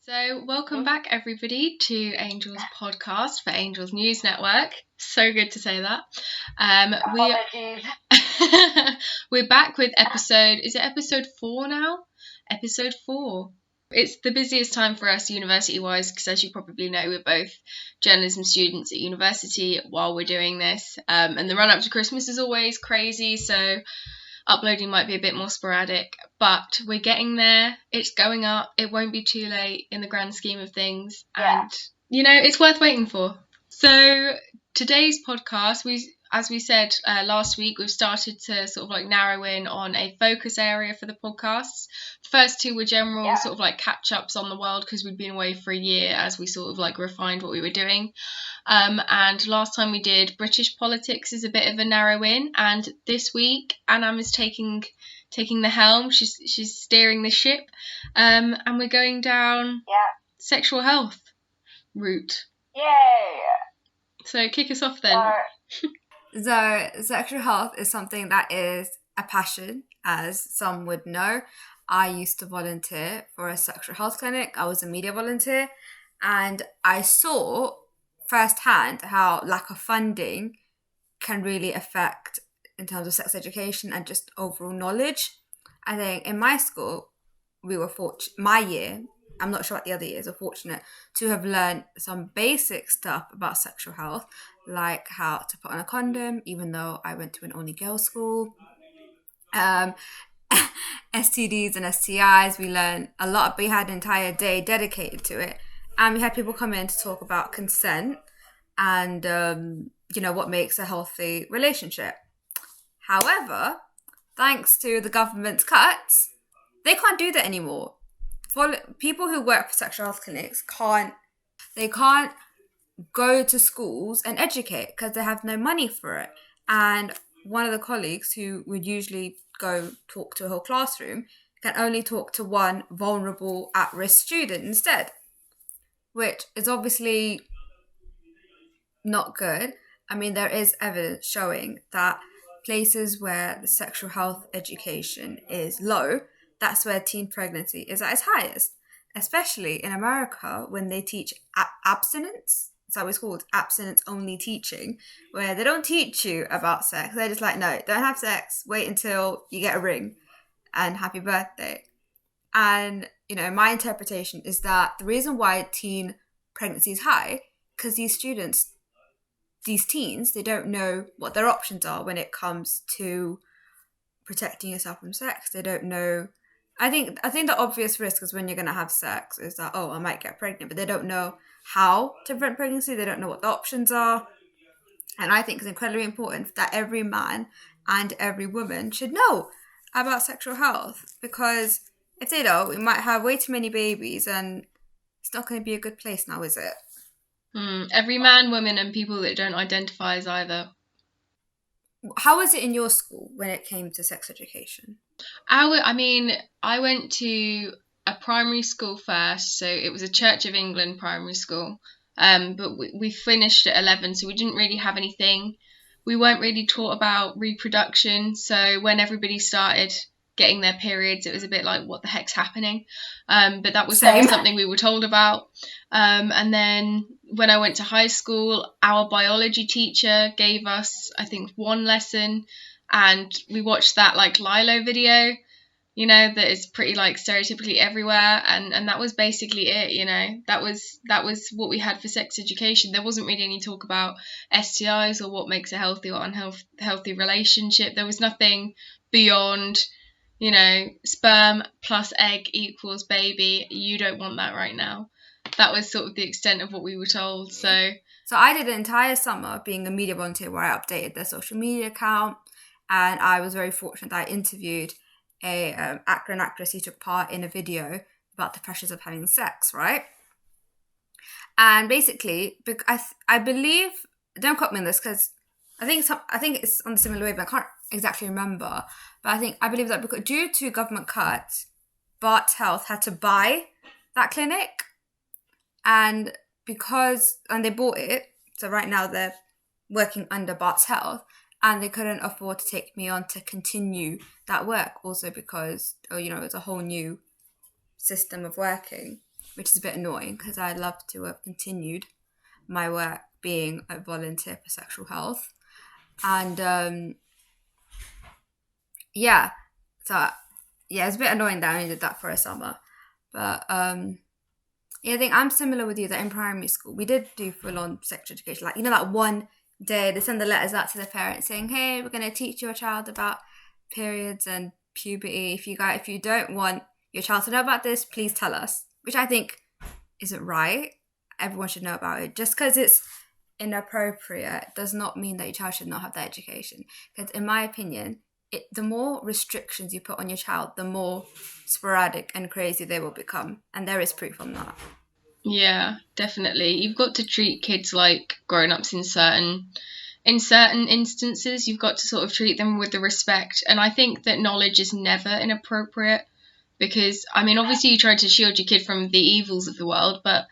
So, welcome back, everybody, to Angels Podcast for Angels News Network. So good to say that. We're back with episode 4 now? Episode 4. It's the busiest time for us university-wise because, as you probably know, we're both journalism students at university while we're doing this. And the run-up to Christmas is always crazy, so uploading might be a bit more sporadic, but we're getting there. It's going up. It won't be too late in the grand scheme of things. Yeah. And, it's worth waiting for. So today's podcast, as we said last week, we've started to sort of like narrow in on a focus area for the podcasts. The first two were general sort of like catch-ups on the world because we'd been away for a year as we sort of like refined what we were doing. And last time we did British politics is a bit of a narrow in, and this week Anam is taking the helm. She's steering the ship, and we're going down sexual health route. Yay! So kick us off then. So sexual health is something that is a passion, as some would know. I used to volunteer for a sexual health clinic. I was a media volunteer, and I saw firsthand how lack of funding can really affect in terms of sex education and just overall knowledge. I think in my school, we were my year, I'm not sure what the other years, are fortunate to have learned some basic stuff about sexual health, like how to put on a condom, even though I went to an only girls' school. STDs and STIs, we learned a lot. We had an entire day dedicated to it. And we had people come in to talk about consent and, what makes a healthy relationship. However, thanks to the government's cuts, they can't do that anymore. People who work for sexual health clinics can't go to schools and educate because they have no money for it. And one of the colleagues who would usually go talk to a whole classroom can only talk to one vulnerable at-risk student instead, which is obviously not good. I mean, there is evidence showing that places where the sexual health education is low, that's where teen pregnancy is at its highest, especially in America when they teach abstinence. That's how it's called, abstinence-only teaching, where they don't teach you about sex. They're just like, no, don't have sex. Wait until you get a ring and happy birthday. And, my interpretation is that the reason why teen pregnancy is high, because these teens, they don't know what their options are when it comes to protecting yourself from sex. They don't know. I think the obvious risk is when you're going to have sex is that, I might get pregnant, but they don't know how to prevent pregnancy. They don't know what the options are. And I think it's incredibly important that every man and every woman should know about sexual health, because if they don't, we might have way too many babies and it's not going to be a good place now, is it? Every man, woman, and people that don't identify as either. How was it in your school when it came to sex education? I went to a primary school first, so it was a Church of England primary school. But we finished at 11, so we didn't really have anything. We weren't really taught about reproduction, so when everybody started getting their periods, it was a bit like, what the heck's happening? But that was never something we were told about. And then when I went to high school, our biology teacher gave us, I think, one lesson, and we watched that like Lilo video, that is pretty like stereotypically everywhere, and that was basically it. That was what we had for sex education. There wasn't really any talk about STIs or what makes a healthy or unhealthy relationship. There was nothing beyond, sperm plus egg equals baby. You don't want that right now. That was sort of the extent of what we were told. So I did an entire summer being a media volunteer where I updated their social media account, and I was very fortunate that I interviewed a actor and actress who took part in a video about the pressures of having sex, right? And basically, I believe, don't quote me on this because I think it's on a similar way, but I can't exactly remember. But I believe that because due to government cuts, Barts Health had to buy that clinic, and they bought it, so right now they're working under Barts Health, and they couldn't afford to take me on to continue that work, also because it's a whole new system of working. which is a bit annoying because I'd love to have continued my work being a volunteer for sexual health. And yeah, so yeah, it's a bit annoying that I only did that for a summer. But yeah, I think I'm similar with you that in primary school we did do full on sex education. Like, you know, that one day they send the letters out to the parents saying, "Hey, we're going to teach your child about periods and puberty. If you don't want your child to know about this, please tell us." Which I think isn't right. Everyone should know about it. Just because it's inappropriate does not mean that your child should not have that education. Because in my opinion, the more restrictions you put on your child, the more sporadic and crazy they will become. And there is proof on that. Yeah, definitely. You've got to treat kids like grown-ups in certain instances. You've got to sort of treat them with the respect. And I think that knowledge is never inappropriate because, I mean, obviously you try to shield your kid from the evils of the world, but,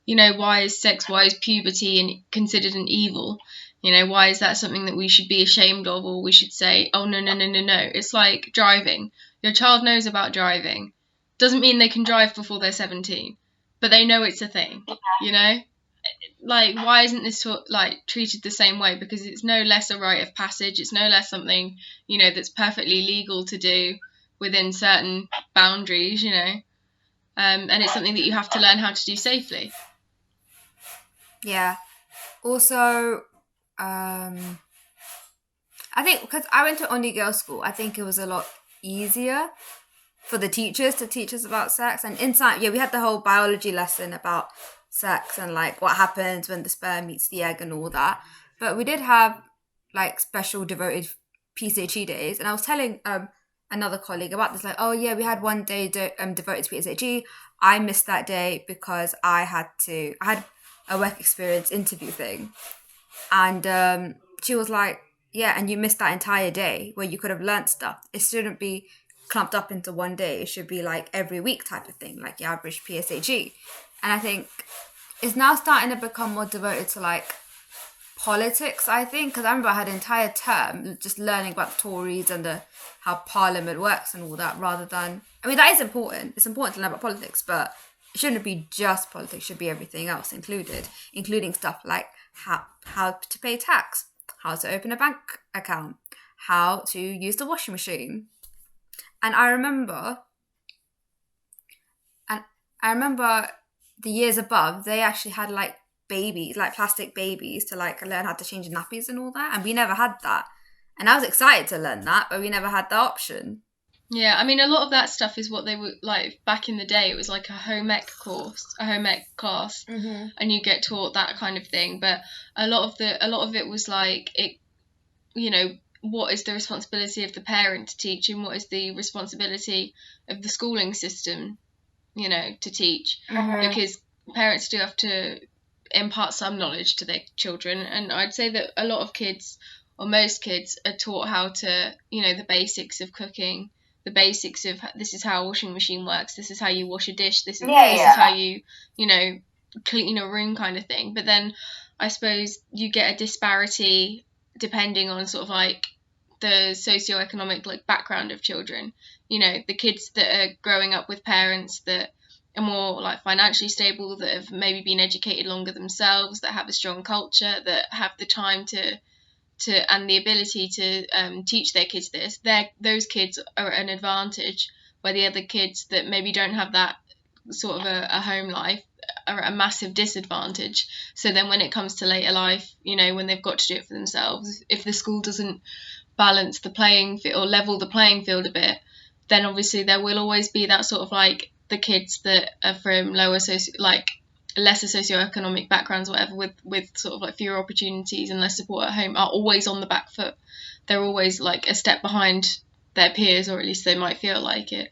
you know, why is sex, why is puberty and considered an evil? You know, why is that something that we should be ashamed of, or we should say, oh, no, no, no, no, no. It's like driving. Your child knows about driving. Doesn't mean they can drive before they're 17, but they know it's a thing, you know? Like, why isn't this treated the same way? Because it's no less a rite of passage. It's no less something, you know, that's perfectly legal to do within certain boundaries, you know? And it's something that you have to learn how to do safely. Yeah. Also, I think because I went to only girls' school, I think it was a lot easier for the teachers to teach us about sex. And inside, yeah, we had the whole biology lesson about sex and like what happens when the sperm meets the egg and all that. But we did have like special devoted PSHE days, and I was telling another colleague about this. Like, oh yeah, we had one day devoted to PSHE. I missed that day because I had a work experience interview thing, and she was like, yeah, and you missed that entire day where you could have learnt stuff. It shouldn't be clumped up into one day. It should be like every week type of thing, like your average PSHE. And I think it's now starting to become more devoted to like politics, I think, because I remember I had an entire term just learning about the Tories and how Parliament works and all that, rather than, I mean, that is important. It's important to learn about politics, but it shouldn't be just politics. It should be everything else included, including stuff like how to pay tax, how to open a bank account, how to use the washing machine. And I remember the years above, they actually had like babies, like plastic babies, to like learn how to change nappies and all that. And we never had that. And I was excited to learn that, but we never had the option. Yeah, I mean, a lot of that stuff is what they were like back in the day. It was like a home ec course, a home ec class, and you get taught that kind of thing. But a lot of it was like it, you know, what is the responsibility of the parent to teach, and what is the responsibility of the schooling system, you know, to teach, because parents do have to impart some knowledge to their children. And I'd say that a lot of kids, or most kids, are taught how to, you know, the basics of cooking, the basics of this is how a washing machine works, this is how you wash a dish, this is how you know, clean a room kind of thing. But then I suppose you get a disparity depending on sort of like the socioeconomic like background of children. You know, the kids that are growing up with parents that are more like financially stable, that have maybe been educated longer themselves, that have a strong culture, that have the time to and the ability to teach their kids this, those kids are at an advantage, where the other kids that maybe don't have that sort of a home life are at a massive disadvantage. So then when it comes to later life, you know, when they've got to do it for themselves, if the school doesn't balance the playing field or level the playing field a bit, then obviously there will always be that sort of like the kids that are from lesser socioeconomic backgrounds, whatever, with sort of like fewer opportunities and less support at home, are always on the back foot. They're always like a step behind their peers, or at least they might feel like it.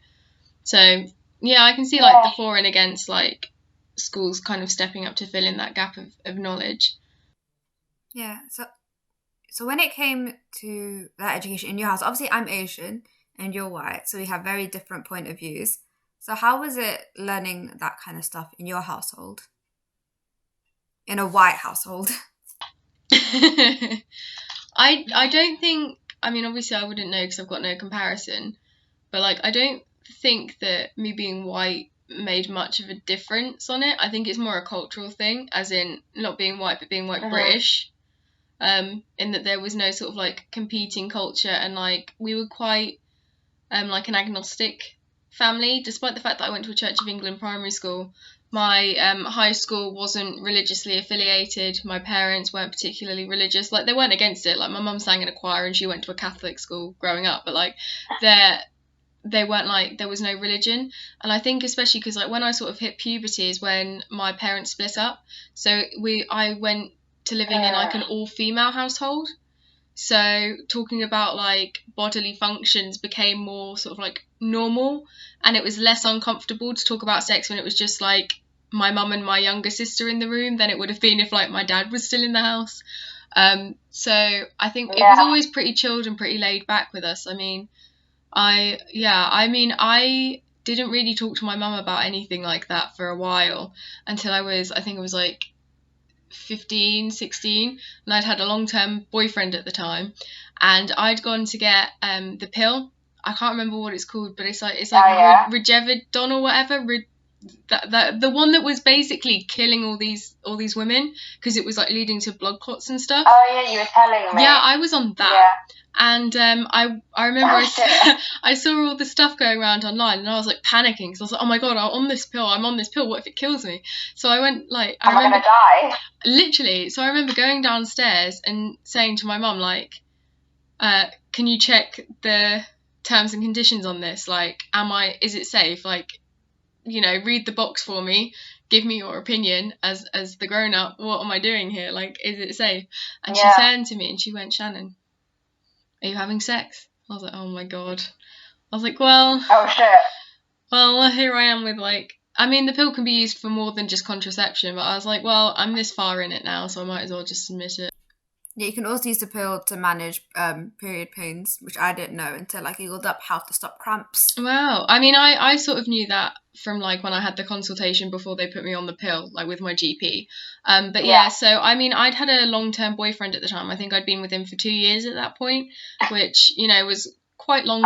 So yeah, I can see like the for and against like schools kind of stepping up to fill in that gap of knowledge. Yeah, so when it came to that education in your house, obviously I'm Asian and you're white, so we have very different point of views. So how was it learning that kind of stuff in your household? In a white household? I don't think, I mean, obviously I wouldn't know because I've got no comparison, but like I don't think that me being white made much of a difference on it. I think it's more a cultural thing, as in not being white but being white British. In that there was no sort of like competing culture, and like we were quite like an agnostic family, despite the fact that I went to a Church of England primary school. My high school wasn't religiously affiliated. My parents weren't particularly religious. Like, they weren't against it. Like, my mum sang in a choir and she went to a Catholic school growing up, but like they weren't like, there was no religion. And I think especially because like when I sort of hit puberty is when my parents split up. So I went to living in like an all-female household. So talking about like bodily functions became more sort of like normal, and it was less uncomfortable to talk about sex when it was just like my mum and my younger sister in the room than it would have been if like my dad was still in the house. So I think it was always pretty chilled and pretty laid back with us. I mean, I didn't really talk to my mum about anything like that for a while until I think it was like 15, 16, and I'd had a long-term boyfriend at the time, and I'd gone to get the pill. I can't remember what it's called, but it's like Regevidon or whatever. The one that was basically killing all these women because it was like leading to blood clots and stuff. Oh yeah, you were telling me. Yeah, I was on that. Yeah. And I remember I saw all the stuff going around online, and I was like panicking because I was like, oh my god, I'm on this pill. What if it kills me? So I went like, I remember gonna die. Literally. So I remember going downstairs and saying to my mum like, can you check the terms and conditions on this? Like, is it safe? Like, you know, read the box for me. Give me your opinion as the grown up. What am I doing here? Like, is it safe? And she turned to me and she went, Shannon, are you having sex? I was like, oh my god. I was like, well, oh shit. Well, here I am with like, I mean, the pill can be used for more than just contraception, but I was like, well, I'm this far in it now, so I might as well just submit it. Yeah, you can also use the pill to manage period pains, which I didn't know until I googled up how to stop cramps. Wow. I mean, I sort of knew that from like when I had the consultation before they put me on the pill, like with my GP. But yeah, so I mean, I'd had a long-term boyfriend at the time. I think I'd been with him for 2 years at that point, which, you know, was quite long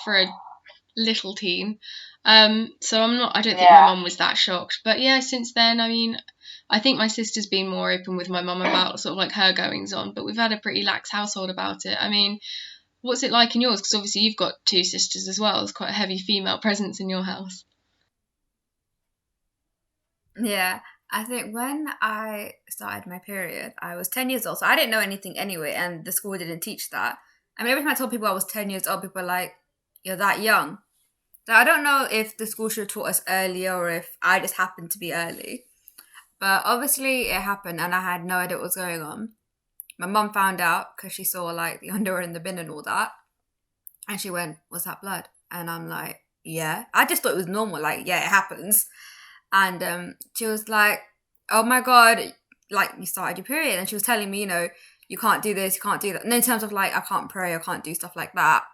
for a little teen. So I don't think my mum was that shocked. But yeah, since then, I mean, I think my sister's been more open with my mum about sort of like her goings on, but we've had a pretty lax household about it. I mean, what's it like in yours? Because obviously you've got 2 sisters as well. There's quite a heavy female presence in your house. Yeah, I think when I started my period, I was 10 years old, so I didn't know anything anyway, and the school didn't teach that. I mean, every time I told people I was 10 years old, people were like, you're that young. So I don't know if the school should have taught us earlier or if I just happened to be early. But obviously it happened and I had no idea what was going on. My mum found out because she saw like the underwear in the bin and all that. And she went, was that blood? And I'm like, yeah. I just thought it was normal. Like, yeah, it happens. And she was like, oh my God, like you started your period. And she was telling me, you know, you can't do this, you can't do that. And in terms of like, I can't pray, I can't do stuff like that.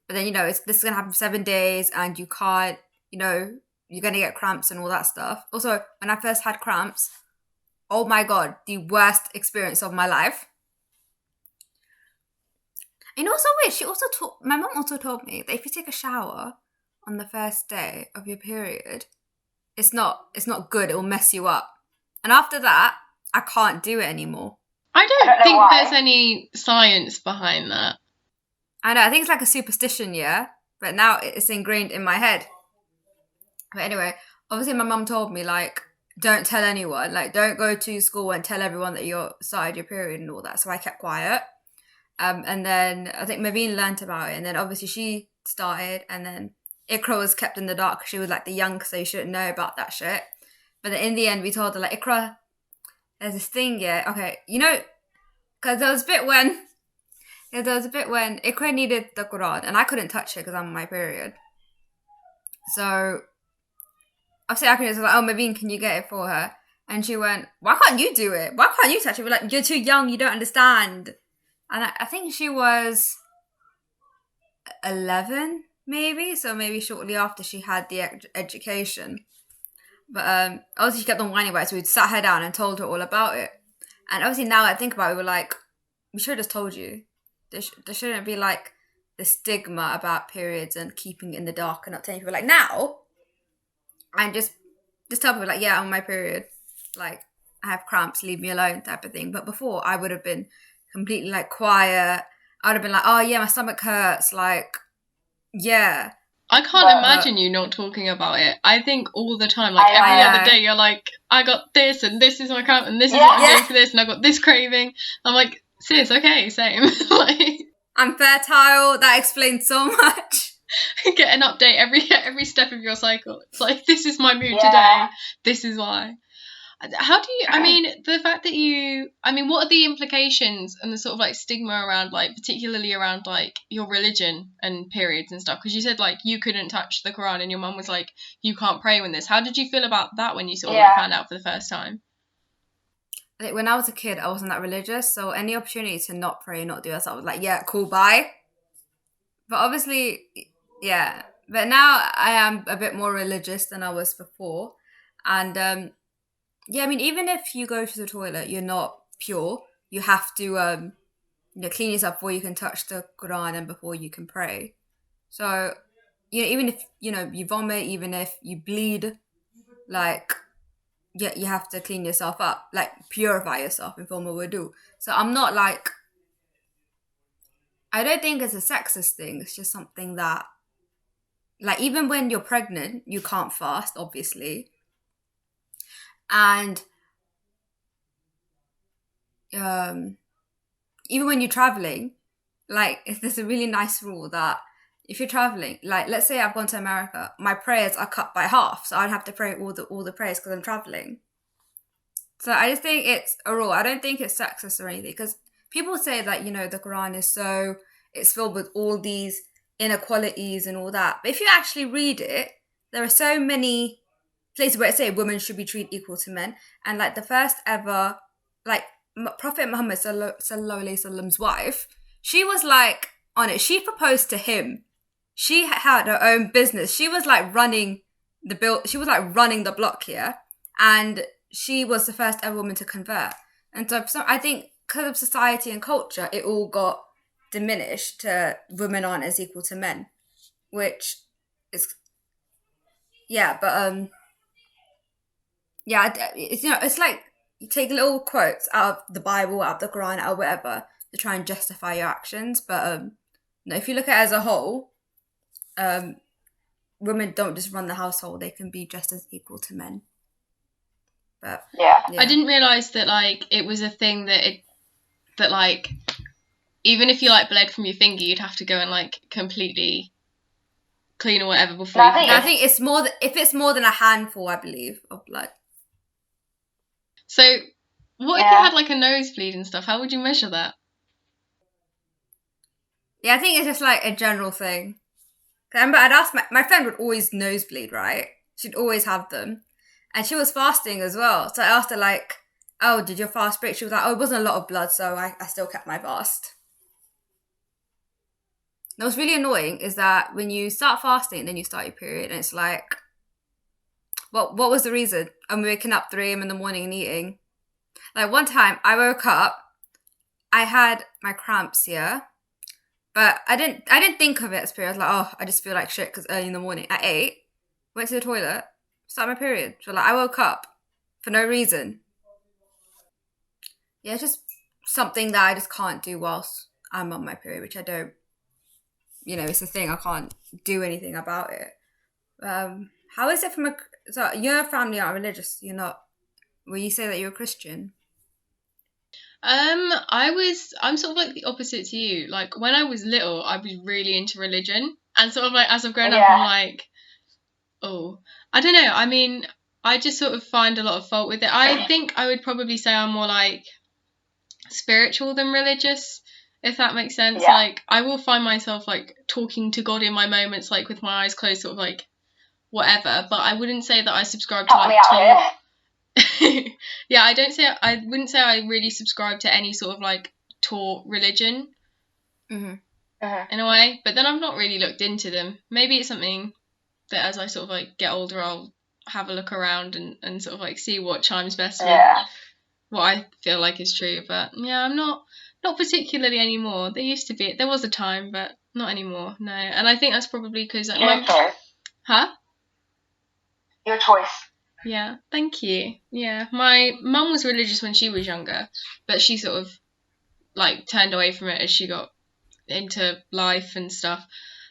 But then, you know, this is going to happen for 7 days and you can't, you know, you're going to get cramps and all that stuff. Also, when I first had cramps, oh my God, the worst experience of my life. And also weird, my mum also told me that if you take a shower on the first day of your period, it's not good, it will mess you up. And after that, I can't do it anymore. I don't think there's any science behind that. I know, I think it's like a superstition, yeah? But now it's ingrained in my head. But anyway, obviously my mum told me, like, don't tell anyone. Like, don't go to school and tell everyone that you're started your period and all that. So I kept quiet. And then I think Maveen learnt about it. And then obviously she started. And then Ikra was kept in the dark because she was like the young, so you shouldn't know about that shit. But then in the end, we told her, like, Ikra, there's this thing, yeah. Okay, you know, because there was a bit when Ikra needed the Quran and I couldn't touch it because I'm on my period. So obviously I was like, oh, Maveen, can you get it for her? And she went, why can't you do it? Why can't you touch it? We're like, you're too young, you don't understand. And I think she was 11, maybe. So maybe shortly after she had the education. But obviously she kept on whining about it, so we sat her down and told her all about it. And obviously now I think about it, we're like, we should have just told you. There shouldn't be like the stigma about periods and keeping it in the dark and not telling people. Like now, and just tell people like, yeah, I'm on my period, like I have cramps, leave me alone, type of thing. But before, I would have been completely like quiet. I would have been like, oh yeah, my stomach hurts, like, yeah. I can't But- imagine you not talking about it. I think all the time, like every know. other day, you're like, I got this, and this is my cramp, and this is Yeah. what I'm doing for this, and I got this craving. I'm like, sis, okay, same. Like, I'm fertile. That explains so much. get an update every step of your cycle. It's like, this is my mood Yeah. today. This is why. How do you? I mean, the fact that you. I mean, what are the implications and the sort of like stigma around, like, particularly around like your religion and periods and stuff? Because you said like you couldn't touch the Quran, and your mum was like, you can't pray when this. How did you feel about that when you sort of like, found out for the first time? Like, when I was a kid, I wasn't that religious, so any opportunity to not pray, not do that, I was like, yeah, cool, bye. But obviously, yeah. But now I am a bit more religious than I was before, and yeah, I mean, even if you go to the toilet, you're not pure. You have to clean yourself before you can touch the Quran and before you can pray. So, even if you vomit, even if you bleed, like, yeah, you have to clean yourself up, like purify yourself in form of wudu. So I'm not like, I don't think it's a sexist thing. It's just something that, like, even when you're pregnant, you can't fast, obviously. And even when you're traveling, like, there's a really nice rule that if you're traveling, like, let's say I've gone to America, my prayers are cut by half, so I'd have to pray all the prayers because I'm traveling. So I just think it's a rule. I don't think it's sexist or anything, because people say that, the Quran it's filled with all these inequalities and all that. But if you actually read it, there are so many places where it say women should be treated equal to men. And like the first ever, like, Prophet Muhammad sallallahu alaihi wasallam's wife, she was like on it. She proposed to him. She had her own business. She was like running she was like running the block here. And she was the first ever woman to convert. And so I think because of society and culture, it all got diminished to women aren't as equal to men, which is, yeah, but yeah, it's like you take little quotes out of the Bible, out of the Quran, out of whatever, to try and justify your actions. But if you look at it as a whole, women don't just run the household; they can be just as equal to men. But Yeah. I didn't realise that like it was a thing that like even if you like bled from your finger, you'd have to go and like completely clean or whatever before No, you could I think it's more if it's more than a handful, I believe, of blood. So what if you had like a nosebleed and stuff? How would you measure that? Yeah, I think it's just like a general thing. I remember I'd ask my friend would always nosebleed, right? She'd always have them. And she was fasting as well. So I asked her like, oh, did your fast break? She was like, oh, it wasn't a lot of blood, so I still kept my fast. And what's really annoying is that when you start fasting and then you start your period and it's like, what was the reason? I'm waking up 3 a.m. in the morning and eating. Like one time I woke up, I had my cramps here, but I didn't think of it as period. I was like, oh, I just feel like shit because early in the morning. I ate, went to the toilet, started my period. So like I woke up for no reason. Yeah, it's just something that I just can't do whilst I'm on my period, which I don't, it's a thing. I can't do anything about it. How is it so your family aren't religious? You're not, will you say that you're a Christian? I'm sort of like the opposite to you. Like when I was little, I was really into religion, and sort of like as I've grown up, I'm like, oh, I don't know. I mean, I just sort of find a lot of fault with it. I think I would probably say I'm more like spiritual than religious, if that makes sense. Yeah. Like I will find myself like talking to God in my moments, like with my eyes closed, sort of like whatever. But I wouldn't say that I subscribe to like yeah, I wouldn't say I really subscribe to any sort of like taught religion in a way. But then I've not really looked into them. Maybe it's something that as I sort of like get older, I'll have a look around and sort of like see what chimes best with what I feel like is true. But yeah, I'm not particularly anymore. There was a time, but not anymore. No, and I think that's probably because Huh? Your choice. Yeah, thank you. Yeah, my mum was religious when she was younger, but she sort of like turned away from it as she got into life and stuff.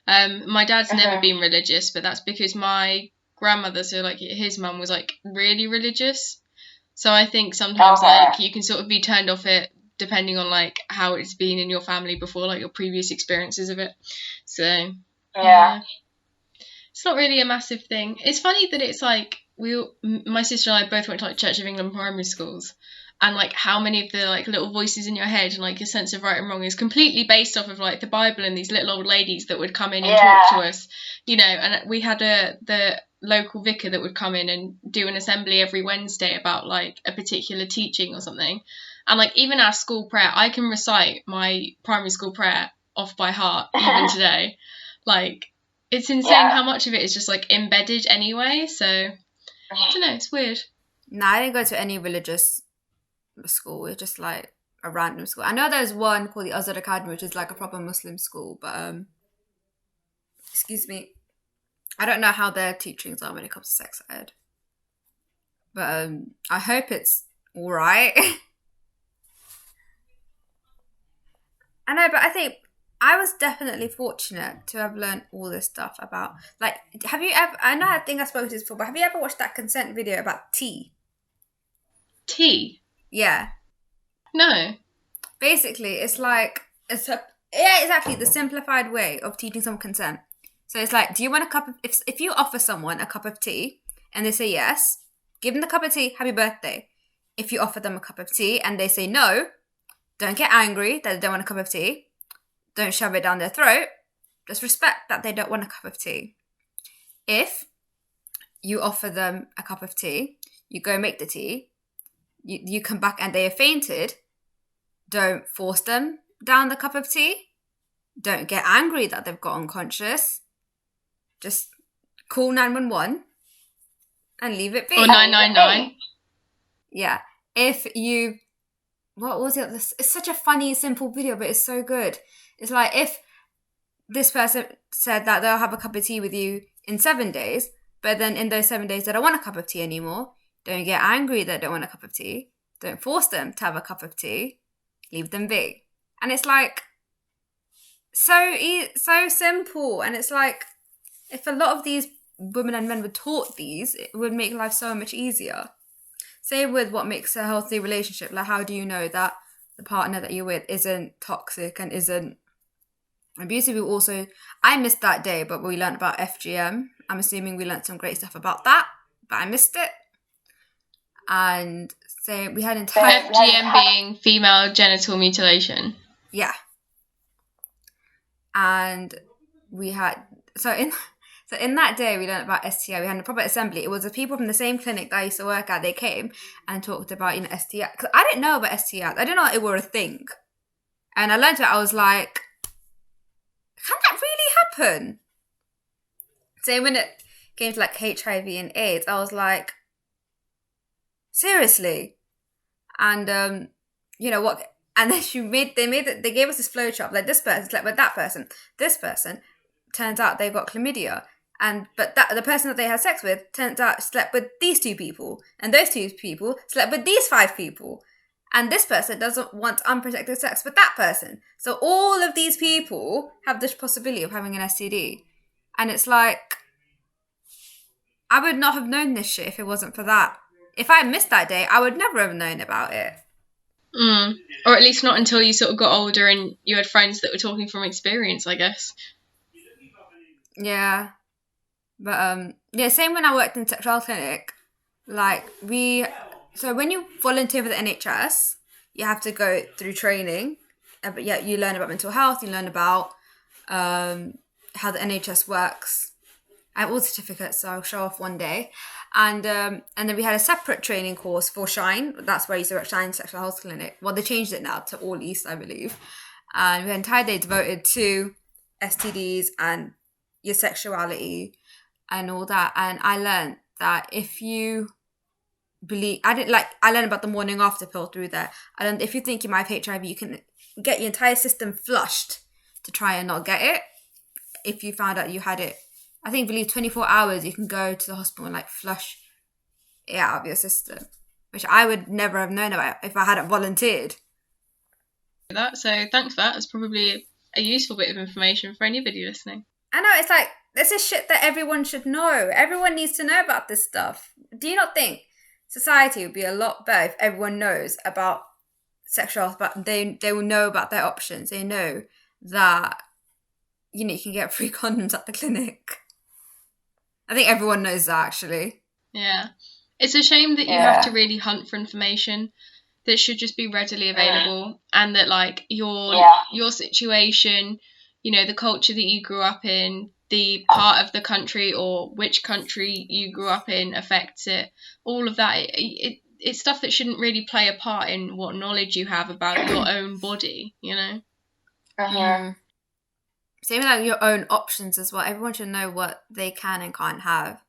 My dad's never been religious, but that's because my grandmother, so like his mum, was like really religious. So I think sometimes like you can sort of be turned off it depending on like how it's been in your family before, like your previous experiences of it. So yeah. It's not really a massive thing. It's funny that it's like my sister and I both went to like Church of England primary schools, and like how many of the like little voices in your head and like your sense of right and wrong is completely based off of like the Bible and these little old ladies that would come in and talk to us, you know. And we had the local vicar that would come in and do an assembly every Wednesday about like a particular teaching or something. And like even our school prayer, I can recite my primary school prayer off by heart even today. Like, it's insane how much of it is just like embedded anyway. So I don't know, it's weird. No, I didn't go to any religious school. It's just like a random school. I know there's one called the Azhar Academy, which is like a proper Muslim school, but excuse me, I don't know how their teachings are when it comes to sex ed. But I hope it's all right. I know, but I think I was definitely fortunate to have learned all this stuff about, like, have you ever, I think I spoke to this before, but have you ever watched that consent video about tea? Tea? Yeah. No. Basically, it's like, exactly, the simplified way of teaching someone consent. So it's like, do you want a cup of, if you offer someone a cup of tea and they say yes, give them the cup of tea, happy birthday. If you offer them a cup of tea and they say no, don't get angry that they don't want a cup of tea. Don't shove it down their throat. Just respect that they don't want a cup of tea. If you offer them a cup of tea, you go make the tea, you come back and they have fainted, don't force them down the cup of tea. Don't get angry that they've got unconscious. Just call 911 and leave it be. Or 999. Yeah. If you... What was it? It's such a funny, simple video, but it's so good. It's like if this person said that they'll have a cup of tea with you in 7 days, but then in those 7 days they don't want a cup of tea anymore, don't get angry that they don't want a cup of tea. Don't force them to have a cup of tea. Leave them be. And it's like so simple. And it's like if a lot of these women and men were taught these, it would make life so much easier. Same with what makes a healthy relationship. Like, how do you know that the partner that you're with isn't toxic and isn't abusive? I missed that day, but we learned about FGM. I'm assuming we learned some great stuff about that, but I missed it. And so we had entire... FGM being female genital mutilation. Yeah. And we had... So in that day, we learned about STI. We had a proper assembly. It was the people from the same clinic that I used to work at. They came and talked about, STI. Because I didn't know about STIs. I didn't know it were a thing. And I learned it. I was like, can that really happen? So when it came to like HIV and AIDS, I was like, seriously? And you know what? And then they gave us this flowchart. Like, this person slept with that person. This person, turns out they got chlamydia. But the person that they had sex with turns out slept with these 2 people, and those 2 people slept with these 5 people, and this person doesn't want unprotected sex with that person. So all of these people have this possibility of having an STD, and it's like, I would not have known this shit if it wasn't for that. If I missed that day, I would never have known about it. Or at least not until you sort of got older and you had friends that were talking from experience, I guess. Yeah. But, same when I worked in Sexuality clinic, like, so when you volunteer with the NHS, you have to go through training, but yeah, you learn about mental health, you learn about how the NHS works. I have all certificates, so I'll show off one day. And then we had a separate training course for Shine. That's where I used to work, Shine Sexual Health Clinic. Well, they changed it now to All East, I believe. And we had an entire day devoted to STDs and your sexuality and all that. And I learned that if you believe, I learned about the morning after pill through there. I learned if you think you might have HIV, you can get your entire system flushed to try and not get it if you found out you had it I think, believe 24 hours you can go to the hospital and like flush it out of your system, which I would never have known about if I hadn't volunteered. So thanks for that. It's probably a useful bit of information for anybody listening. I know, it's like, this is shit that everyone should know. Everyone needs to know about this stuff. Do you not think society would be a lot better if everyone knows about sexual health, but they will know about their options. They know that, you can get free condoms at the clinic. I think everyone knows that, actually. Yeah. It's a shame that you have to really hunt for information that should just be readily available, and that like your situation, the culture that you grew up in, the part of the country or which country you grew up in affects it. All of that, it's stuff that shouldn't really play a part in what knowledge you have about your own body, Same with like your own options as well. Everyone should know what they can and can't have.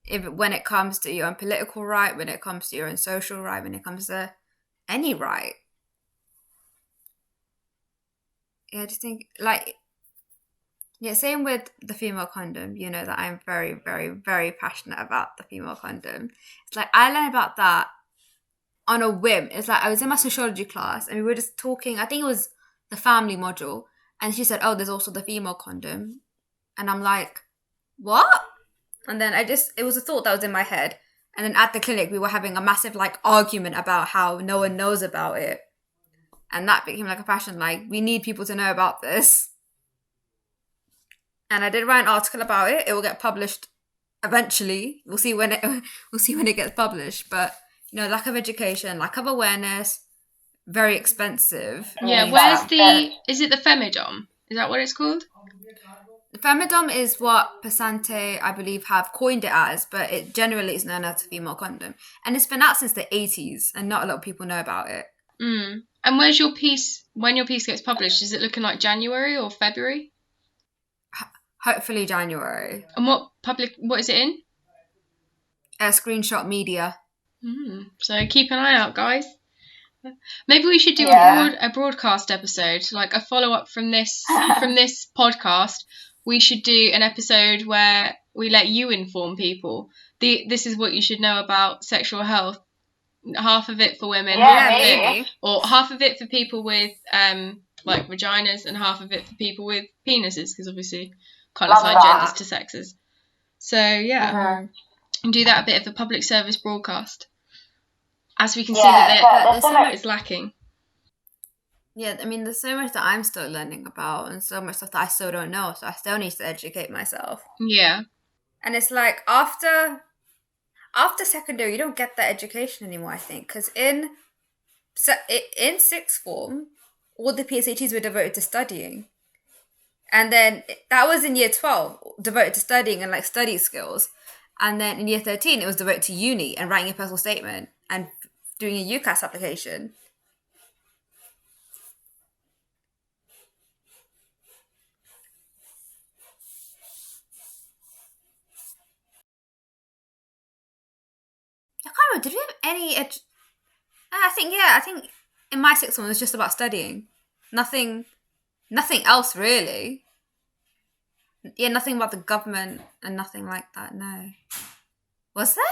When it comes to your own political right, when it comes to your own social right, when it comes to any right. Yeah, I just think, same with the female condom. You know that I'm very, very, very passionate about the female condom. It's like, I learned about that on a whim. It's like, I was in my sociology class and we were just talking, I think it was the family module, and she said, oh, there's also the female condom. And I'm like, what? And then it was a thought that was in my head. And then at the clinic, we were having a massive argument about how no one knows about it. And that became a passion. We need people to know about this. And I did write an article about it. It will get published eventually. We'll see when it gets published. But lack of education, lack of awareness, very expensive. Yeah, is it the femidom? Is that what it's called? The femidom is what Passante, I believe, have coined it as, but it generally is known as a female condom. And it's been out since the 80s, and not a lot of people know about it. Mm. And when your piece gets published, is it looking like January or February? Hopefully January. And what is it in? Screenshot Media. So keep an eye out, guys. Maybe we should do a broadcast episode, like a follow-up from this podcast. We should do an episode where we let you inform people. This is what you should know about sexual health. Half of it for women, half of it for people with vaginas, and half of it for people with penises, because obviously can't assign genders to sexes. So and do that a bit of a public service broadcast, as we can see that there's so much is lacking. Yeah, I mean, there's so much that I'm still learning about, and so much stuff that I still don't know, so I still need to educate myself. Yeah. And it's like, after secondary, you don't get that education anymore, I think, because in sixth form, all the PSATs were devoted to studying. And then that was in year 12, devoted to studying and study skills. And then in year 13, it was devoted to uni and writing a personal statement and doing a UCAS application. I can't remember, did we have any... I think in my sixth one it was just about studying. Nothing else, really. Yeah, nothing about the government and nothing like that, no. Was there?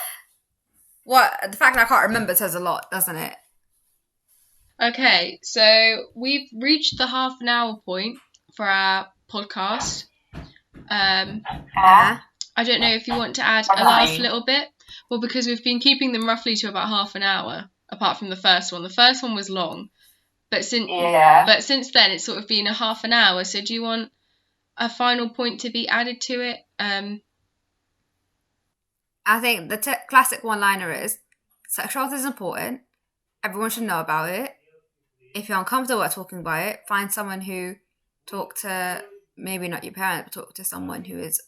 What? The fact that I can't remember says a lot, doesn't it? Okay, so we've reached the half an hour point for our podcast. I don't know if you want to add a last little bit. Well, because we've been keeping them roughly to about half an hour, apart from the first one. The first one was long, but since then it's sort of been a half an hour. So do you want a final point to be added to it? I think the classic one-liner is, sexuality is important. Everyone should know about it. If you're uncomfortable at talking about it, find someone who talk to, maybe not your parent, but talk to someone who is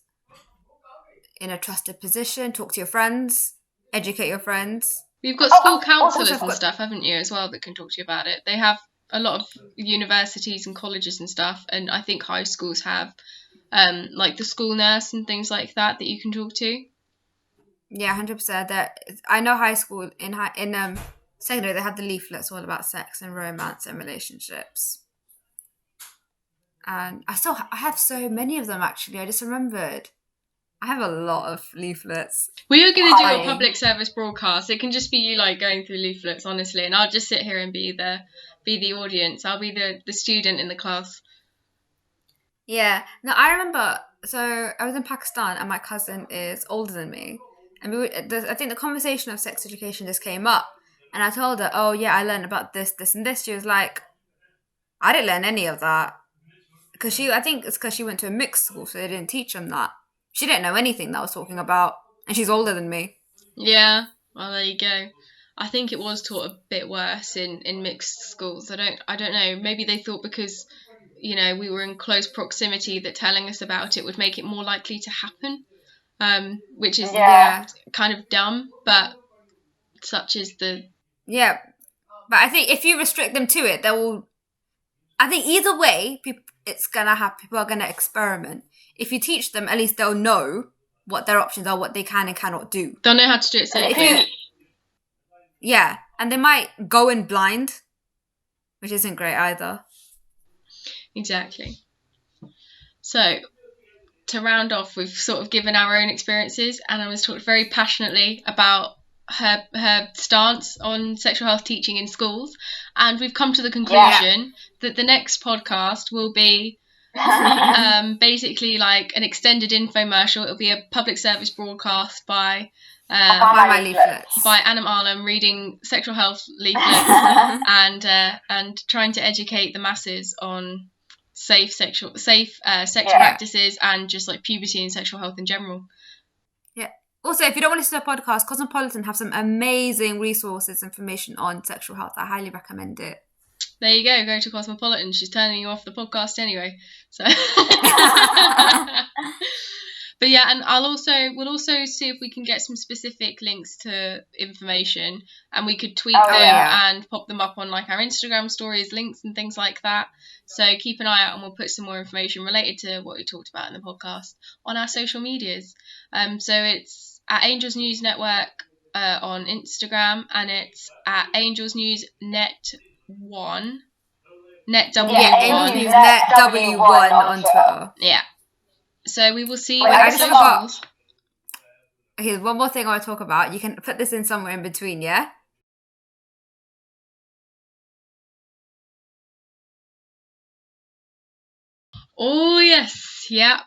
in a trusted position. Talk to your friends. Educate your friends. You've got school counsellors and stuff, haven't you, as well, that can talk to you about it. They have a lot of universities and colleges and stuff, and I think high schools have the school nurse and things like that you can talk to. Yeah, 100%. I know high school, in secondary, they had the leaflets all about sex and romance and relationships. And I have so many of them, actually. I just remembered. I have a lot of leaflets. We are going to do a Hi. public service broadcast. It can just be you like going through leaflets, honestly, and I'll just sit here and be the audience. I'll be the student in the class. Yeah. No, I remember. So I was in Pakistan, and my cousin is older than me, and I think the conversation of sex education just came up, and I told her, "Oh yeah, I learned about this, this, and this." She was like, "I didn't learn any of that," because I think it's because she went to a mixed school, so they didn't teach them that. She didn't know anything that I was talking about, and she's older than me. Yeah, well, there you go. I think it was taught a bit worse in mixed schools. I don't know. Maybe they thought because, you know, we were in close proximity that telling us about it would make it more likely to happen, which is Yeah. kind of dumb, but such is the... Yeah, but I think if you restrict them to it, they will. I think either way, it's gonna have people are gonna experiment. If you teach them, at least they'll know what their options are, what they can and cannot do. Don't know how to do it safely. Yeah, and they might go in blind, which isn't great either. Exactly. So, to round off, we've sort of given our own experiences. Anna has talked very passionately about her stance on sexual health teaching in schools, and we've come to the conclusion that the next podcast will be basically like an extended infomercial. It'll be a public service broadcast by my leaflets. by Anna Marlam reading sexual health leaflets and trying to educate the masses on safe sex practices and just like puberty and sexual health in general. Yeah. Also, if you don't want to listen to a podcast, Cosmopolitan have some amazing resources, information on sexual health. I highly recommend it. There you go. Go to Cosmopolitan. She's turning you off the podcast anyway. So, but yeah, and we'll also see if we can get some specific links to information, and we could tweet them and pop them up on like our Instagram stories, links and things like that. So keep an eye out, and we'll put some more information related to what we talked about in the podcast on our social medias. So it's at Angels News Network on Instagram, and it's at Angels News Net W1. Net W1 on Twitter. Yeah. So we will see. I just forgot. Okay, one more thing I want to talk about. You can put this in somewhere in between, yeah? Oh yes, yeah.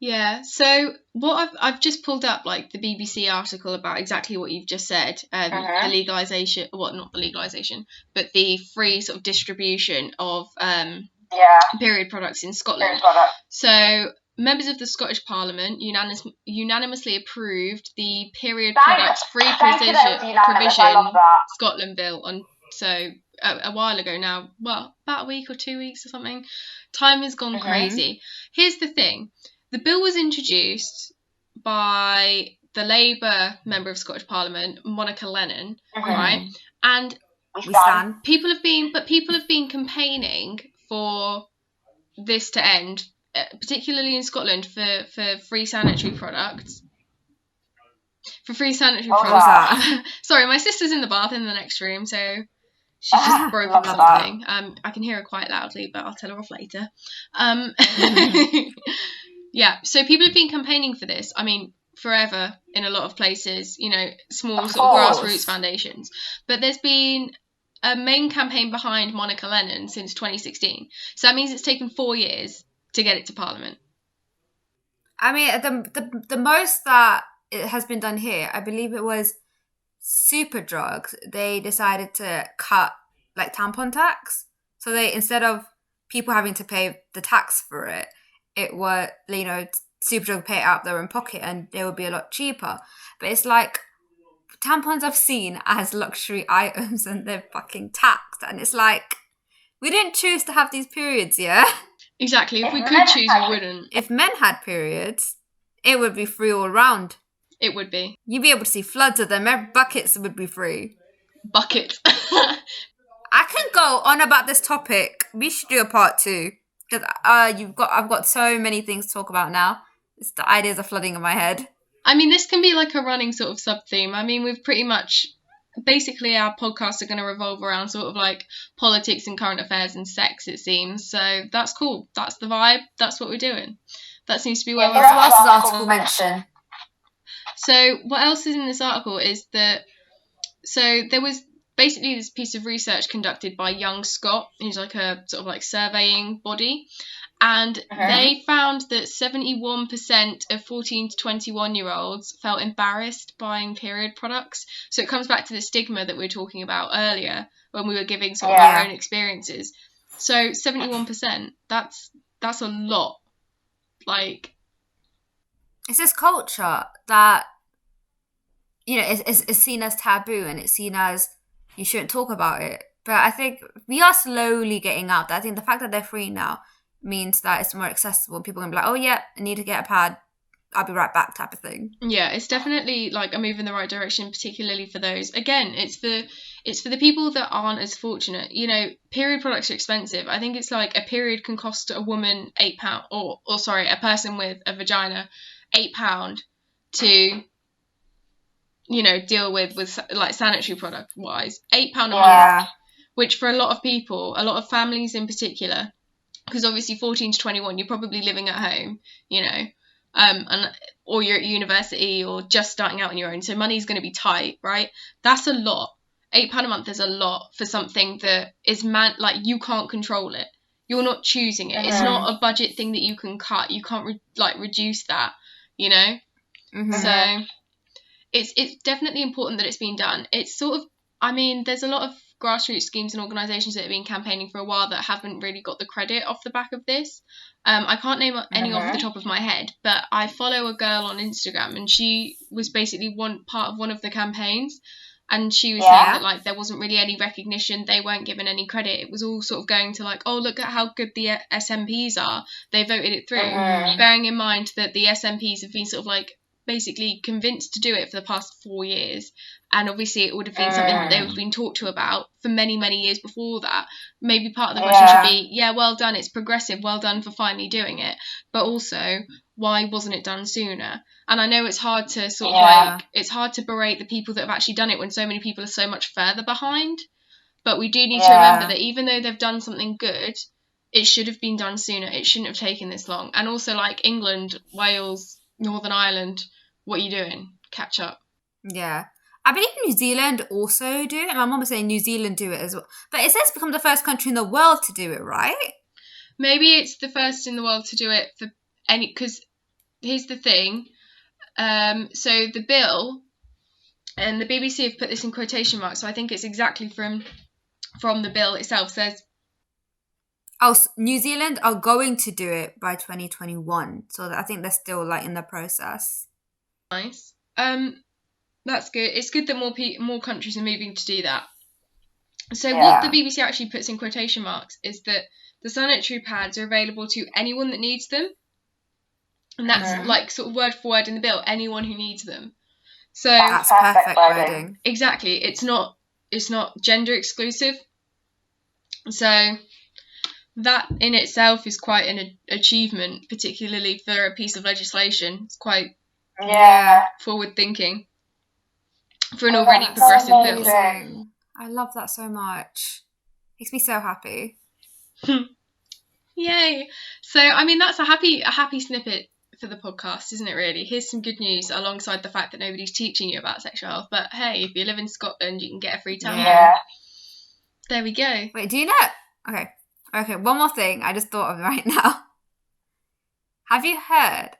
Yeah, so what I've just pulled up like the BBC article about exactly what you've just said, the legalization, not the legalization, but the free sort of distribution of period products in Scotland. So members of the Scottish Parliament unanimously approved the period products free provision Scotland bill on a while ago now. Well, about a week or 2 weeks or something. Time has gone crazy. Here's the thing. The bill was introduced by the Labour member of Scottish Parliament, Monica Lennon, right? And people have been campaigning for this to end, particularly in Scotland, for free sanitary products. For free sanitary products. Sorry, my sister's in the bath in the next room, so she's just broken something. I can hear her quite loudly, but I'll tell her off later. Yeah, so people have been campaigning for this, I mean, forever in a lot of places, you know, small sort of grassroots foundations. But there's been a main campaign behind Monica Lennon since 2016. So that means it's taken 4 years to get it to Parliament. I mean, the most that it has been done here, I believe it was super drugs. They decided to cut like tampon tax. So they, instead of people having to pay the tax for it, it were, you know, super drug pay it out their own pocket, and they would be a lot cheaper. But it's like, tampons I've seen as luxury items and they're fucking taxed, and it's like, we didn't choose to have these periods, yeah? Exactly. If we could choose, we wouldn't. If men had periods, it would be free all round. It would be. You'd be able to see floods of them. Every buckets would be free. Bucket. I can go on about this topic. We should do a part 2. Because I've got so many things to talk about now. It's the ideas are flooding in my head. I mean, this can be like a running sort of sub-theme. I mean, we've pretty much... Basically, our podcasts are going to revolve around sort of like politics and current affairs and sex, it seems. So that's cool. That's the vibe. That's what we're doing. That seems to be where we're What else does the article mention? So what else is in this article is that... So there was basically this piece of research conducted by Young Scott, who's like a sort of like surveying body. And they found that 71% of 14 to 21-year-olds felt embarrassed buying period products. So it comes back to the stigma that we were talking about earlier when we were giving sort of our own experiences. So 71%, that's a lot. Like, it's this culture that, you know, is seen as taboo, and it's seen as you shouldn't talk about it. But I think we are slowly getting out there. I think the fact that they're free now means that it's more accessible. People are going to be like, oh yeah, I need to get a pad, I'll be right back type of thing. Yeah, it's definitely like a move in the right direction, particularly for those. Again, it's for the people that aren't as fortunate. You know, period products are expensive. I think it's like a period can cost a woman £8 or sorry, a person with a vagina £8 to, you know, deal with like sanitary product wise. £8 a month, which for a lot of people, a lot of families in particular, because obviously 14 to 21, you're probably living at home, you know, or you're at university or just starting out on your own. So money's going to be tight, right? That's a lot. £8 a month is a lot for something that is like you can't control it. You're not choosing it. It's not a budget thing that you can cut. You can't reduce that, you know? So it's definitely important that it's been done. It's sort of, I mean, there's a lot of grassroots schemes and organisations that have been campaigning for a while that haven't really got the credit off the back of this. I can't name any off the top of my head, but I follow a girl on Instagram, and she was basically part of one of the campaigns, and she was saying that like there wasn't really any recognition, they weren't given any credit. It was all sort of going to like, oh, look at how good the SMPs are, they voted it through, bearing in mind that the SMPs have been sort of like basically convinced to do it for the past 4 years, and obviously it would have been something that they would have been talked to about for many years before that. Maybe part of the question should be, well done, it's progressive, well done for finally doing it, but also why wasn't it done sooner? And I know it's hard to sort of like, it's hard to berate the people that have actually done it when so many people are so much further behind, but we do need to remember that even though they've done something good, it should have been done sooner. It shouldn't have taken this long. And also like England, Wales, Northern Ireland, what are you doing? Catch up. Yeah. I believe New Zealand also do it. My mum was saying New Zealand do it as well. But it says become the first country in the world to do it, right? Maybe it's the first in the world to do it for any... Because here's the thing. So the bill, and the BBC have put this in quotation marks, so I think it's exactly from the bill itself, says... Oh, New Zealand are going to do it by 2021. So I think they're still like in the process. Nice. That's good. It's good that more countries are moving to do that. So what the BBC actually puts in quotation marks is that the sanitary pads are available to anyone that needs them. And that's like sort of word for word in the bill, anyone who needs them. So that's perfect wording. Exactly. It's not gender exclusive. So that in itself is quite an achievement, particularly for a piece of legislation. It's quite forward thinking for an already progressive bill. I love that so much. Makes me so happy. Yay! So I mean that's a happy snippet for the podcast, isn't it really? Here's some good news alongside the fact that nobody's teaching you about sexual health. But hey, if you live in Scotland, you can get a free tampon. There we go. Wait, do you know? Okay, one more thing I just thought of right now. Have you heard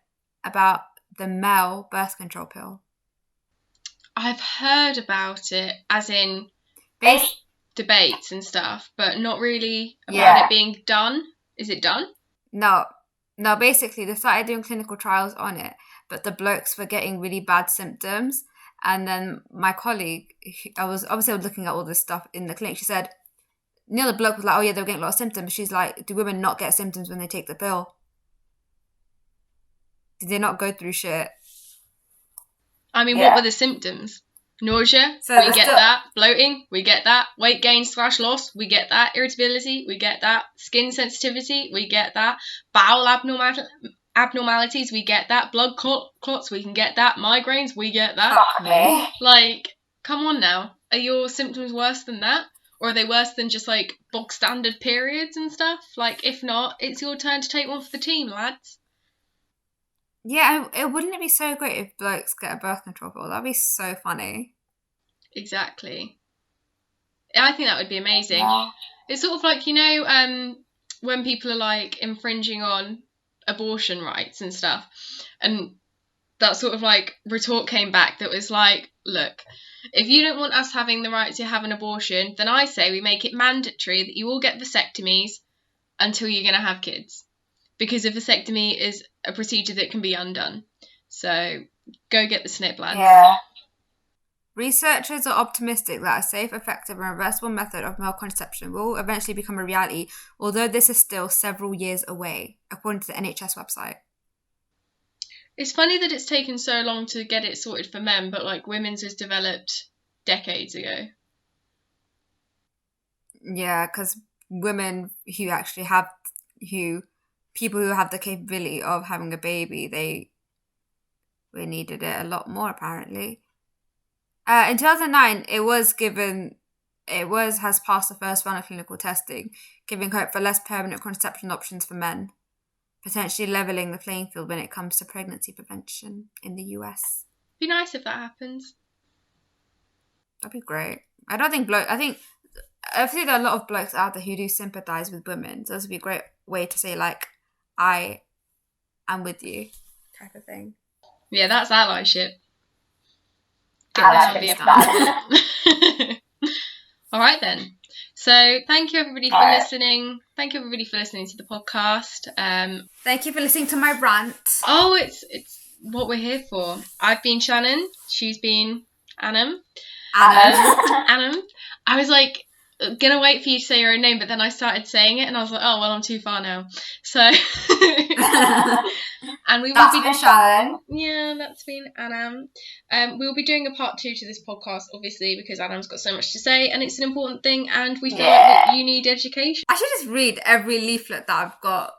about the male birth control pill? I've heard about it, as in Bas- debates and stuff, but not really about Yeah. it being done. Is it done? No, basically they started doing clinical trials on it, but the blokes were getting really bad symptoms. And then my colleague, I was looking at all this stuff in the clinic, she said, the bloke was like, oh yeah, they were getting a lot of symptoms. She's like, do women not get symptoms when they take the pill? Did they not go through shit? I mean, Yeah. what were the symptoms? Nausea, So we there's get still- that. Bloating, we get that. Weight gain / loss, we get that. Irritability, we get that. Skin sensitivity, we get that. Bowel abnormalities, we get that. Blood clots, we can get that. Migraines, we get that. Fuck me. Like, come on now. Are your symptoms worse than that? Or are they worse than just, like, bog standard periods and stuff? Like, if not, it's your turn to take one for the team, lads. Yeah, wouldn't it be so great if blokes get a birth control pill? That'd be so funny. Exactly. I think that would be amazing. Yeah. It's sort of like, you know, when people are, like, infringing on abortion rights and stuff, and that sort of, like, retort came back that was like, look, if you don't want us having the right to have an abortion, then I say we make it mandatory that you all get vasectomies until you're going to have kids. Because a vasectomy is a procedure that can be undone. So go get the snip, lads. Yeah. Researchers are optimistic that a safe, effective, and reversible method of male contraception will eventually become a reality, although this is still several years away, according to the NHS website. It's funny that it's taken so long to get it sorted for men, but, like, women's was developed decades ago. Yeah, because women who actually people who have the capability of having a baby, we needed it a lot more, apparently. In 2009, has passed the first round of clinical testing, giving hope for less permanent contraception options for men, potentially leveling the playing field when it comes to pregnancy prevention in the US. Be nice if that happens. That'd be great. I think there are a lot of blokes out there who do sympathise with women, so this would be a great way to say, like, I am with you, type of thing. Yeah, that's allyship. I Get like that. All right then. So thank you everybody for Alright. listening. Thank you everybody for listening to the podcast. Thank you for listening to my rant. Oh, it's what we're here for. I've been Shannon. She's been Annam. Annam. I was like gonna wait for you to say your own name, but then I started saying it and I was like, oh well, I'm too far now. So and we will That's be been Shannon. Yeah, that's been Annam. We'll be doing a part 2 to this podcast, obviously, because Annam's got so much to say and it's an important thing and we feel like that you need education. I should just read every leaflet that I've got.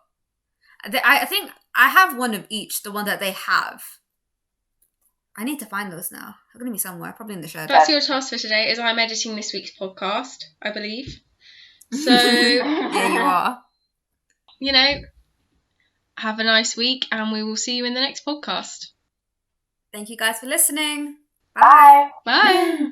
I think I have one of each, the one that they have. I need to find those now. They're going to be somewhere, probably in the shed. That's your task for today, is I'm editing this week's podcast, I believe. So, Yeah, you are. you know, have a nice week and we will see you in the next podcast. Thank you guys for listening. Bye. Bye.